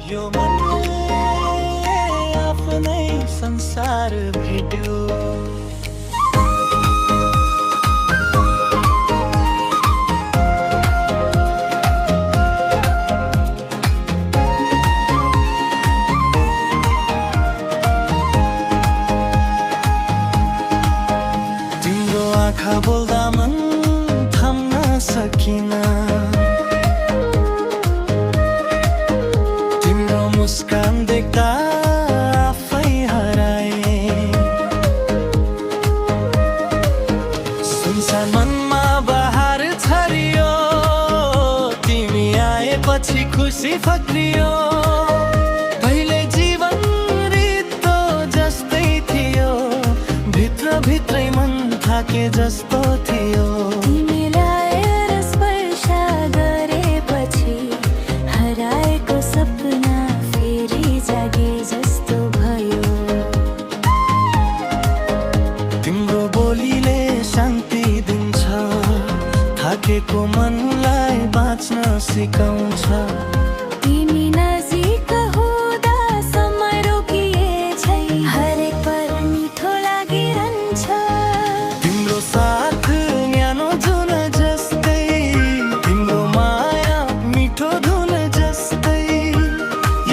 यो मनले आफ्नै संसार भेट्यो। तिम्रो आँखा बोल्दा मन थाम्न सकिन, तिम्रो मुस्कान देख्दा आफै हराए। सुनसान मनमा बहार छरियो, तिमी आएपछि खुसी फक्रियो। पहिले जीवन रित्तो जस्तै थियो, भित्र भित्रै मन थाके जस्तो थियो। तिमीलाई स्पर्श गरेपछि हराएको सपना फेरि जागे जस्तो भयो। तिम्रो बोलीले शान्ति दिन्छ, थाकेको मनलाई बाँच्न सिकाउँछ। तिमी नजिक हुँदा समय रोकिए छैन, हरेक पल मिठो लागिरहन्छ। तिम्रो साथ न्यानो जुन जस्तै, तिम्रो माया मिठो धुन जस्तै।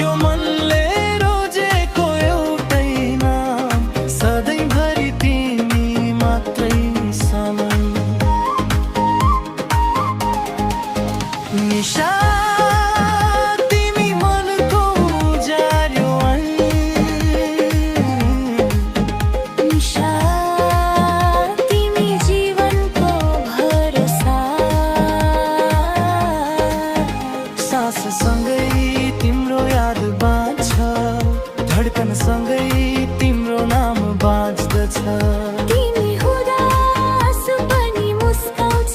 यो मनले रोजेको एउटै नाम, सधैँभरि तिमी मात्रै सनम। निशा तिमी मनको उज्यालो निशा तिमी जीवनको भरोसा। साससँगै तिम्रो याद बाँच्छ, धड्कनसँगै तिम्रो नाम बाँच्दछ। तिमी हुँदा आँसु पनि मुस्काउँछ,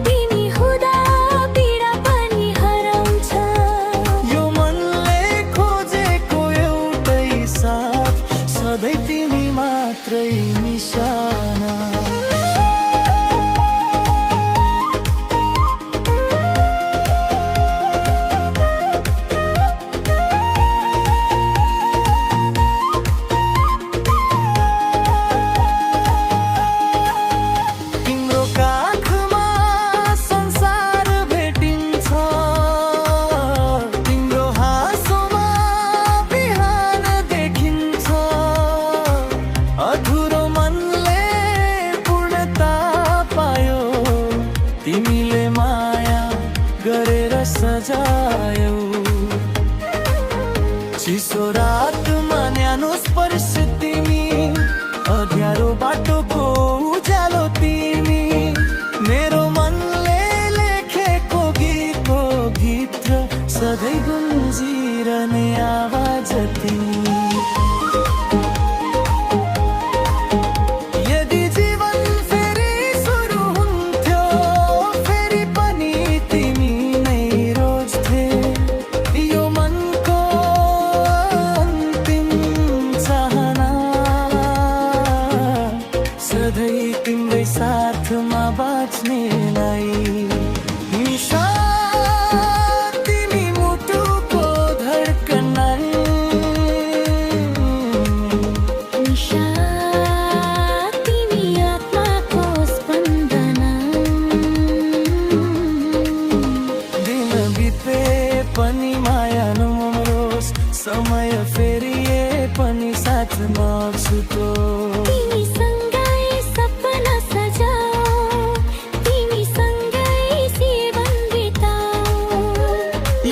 तिमी हुँदा पीडा पनि हराउँछ। यो मनले खोजेको एउटै साथ, सधैँ तिमी मात्रै निशाना। तिम्रो काखमा संसार भेटिन्छ, तिम्रो हाँसोमा बिहान देखिन्छ। अधुरो मनले पूर्णता पायो, तिमीले माया गरेर सजायौ। चिसो रातमा न्यानो स्पर्श तिमी, अँध्यारो बाटोको उज्यालो तिमी। मेरो मनले लेखेको गीतको भित्र सधैँ गुन्जिरहने आवाज तिमी। यदि जीवन फेरि सुरु हुन्थ्यो, फेरि पनि तिमी नै रोज्थे। यो मनको अन्तिम चाहना, सधैँ तिम्रै साथमा बाँच्नेलाई। निशा तिमी मुटुको धड्कन, निशा तिमी आत्माको स्पन्दन। दिन बिते पनि माया नमरोस्, समय फेरिए पनि साथ नछुटोस्। तिमीसँगै सपना सजाऊ, तिमीसँगै जीवन बिताऊ।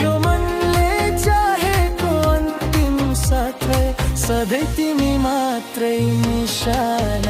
यो मनले चाहेको अन्तिम साथै, सधैँ तिमी मात्रै निशाना।